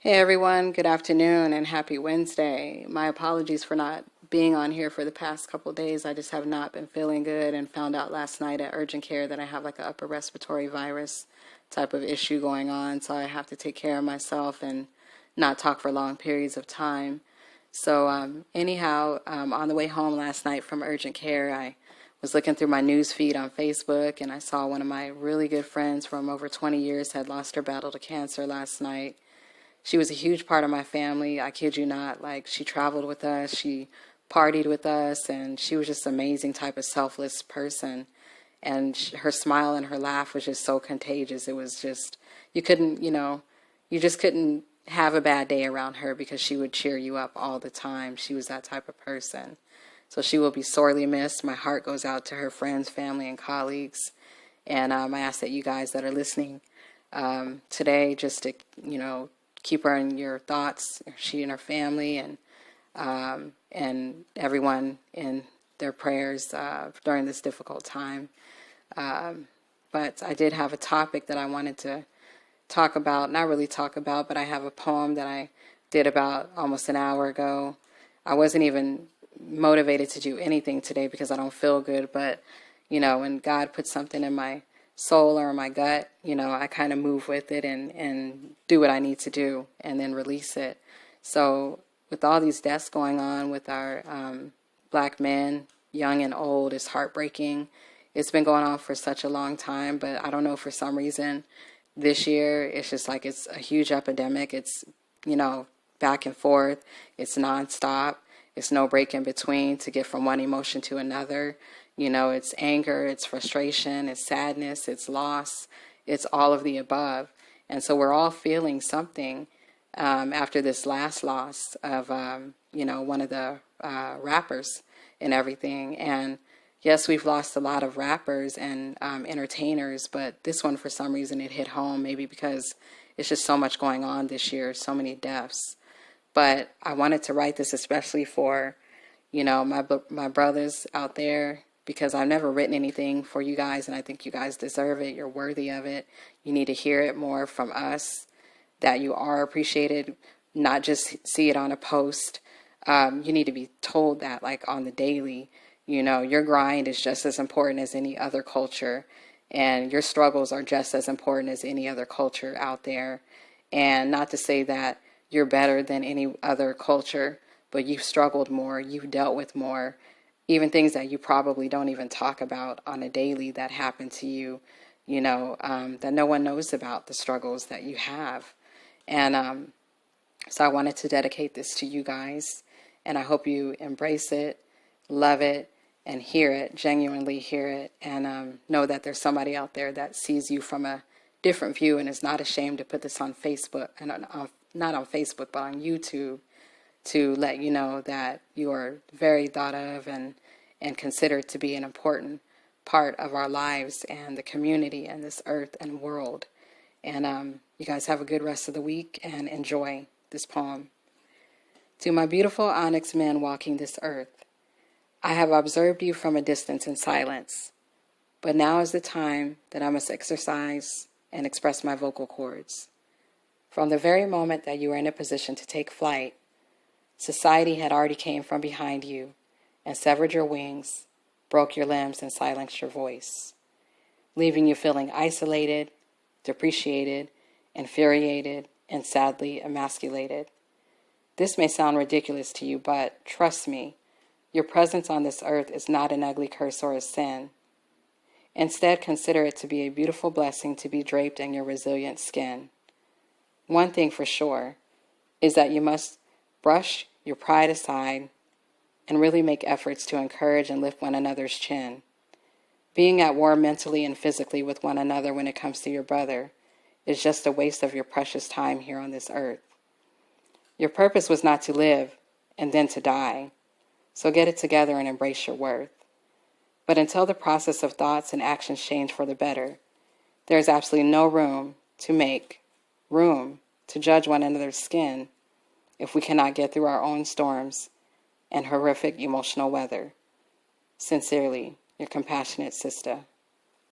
Hey everyone, good afternoon and happy Wednesday. My apologies for not being on here for the past couple of days. I just have not been feeling good and found out last night at urgent care that I have like an upper respiratory virus type of issue going on. So I have to take care of myself and not talk for long periods of time. So anyhow, on the way home last night from urgent care, I was looking through my news feed on Facebook and I saw one of my really good friends from over 20 years had lost her battle to cancer last night. She was a huge part of my family. I kid you not. Like, she traveled with us, she partied with us, and she was just an amazing type of selfless person. And her smile and her laugh was just so contagious. It was just, you couldn't, you just couldn't have a bad day around her because she would cheer you up all the time. She was that type of person. So she will be sorely missed. My heart goes out to her friends, family, and colleagues. And I ask that you guys that are listening today just to, keep her in your thoughts, she and her family, and everyone in their prayers during this difficult time. But I did have a topic that I wanted to talk about, not really talk about, but I have a poem that I did about almost an hour ago. I wasn't even motivated to do anything today because I don't feel good, but, when God puts something in my soul or my gut, I kind of move with it and do what I need to do and then release it. So with all these deaths going on with our black men, young and old, it's heartbreaking. It's been going on for such a long time, but I don't know, for some reason this year it's just like it's a huge epidemic. It's, back and forth. It's nonstop. It's no break in between to get from one emotion to another. It's anger, it's frustration, it's sadness, it's loss, it's all of the above. And so we're all feeling something after this last loss of, one of the rappers and everything. And yes, we've lost a lot of rappers and entertainers, but this one, for some reason, it hit home, maybe because it's just so much going on this year, so many deaths. But I wanted to write this especially for, my brothers out there, because I've never written anything for you guys, and I think you guys deserve it. You're worthy of it. You need to hear it more from us, that you are appreciated, not just see it on a post. You need to be told that, like, on the daily. Your grind is just as important as any other culture, and your struggles are just as important as any other culture out there. And not to say that you're better than any other culture, but you've struggled more, you've dealt with more, even things that you probably don't even talk about on a daily that happen to you, that no one knows about, the struggles that you have. And so I wanted to dedicate this to you guys, and I hope you embrace it, love it, and hear it, genuinely hear it, and know that there's somebody out there that sees you from a different view and is not ashamed to put this on Facebook, and not on Facebook, but on YouTube, to let you know that you are very thought of and considered to be an important part of our lives and the community and this earth and world. And you guys have a good rest of the week and enjoy this poem. To my beautiful onyx men walking this earth, I have observed you from a distance in silence, but now is the time that I must exercise and express my vocal cords. From the very moment that you are in a position to take flight, society had already came from behind you and severed your wings, broke your limbs, and silenced your voice, leaving you feeling isolated, depreciated, infuriated, and sadly emasculated. This may sound ridiculous to you, but trust me, your presence on this earth is not an ugly curse or a sin. Instead, consider it to be a beautiful blessing to be draped in your resilient skin. One thing for sure is that you must brush your pride aside and really make efforts to encourage and lift one another's chin. Being at war mentally and physically with one another when it comes to your brother is just a waste of your precious time here on this earth. Your purpose was not to live and then to die, so get it together and embrace your worth. But until the process of thoughts and actions change for the better, there is absolutely no room to make room to judge one another's skin if we cannot get through our own storms and horrific emotional weather. Sincerely, your compassionate sister.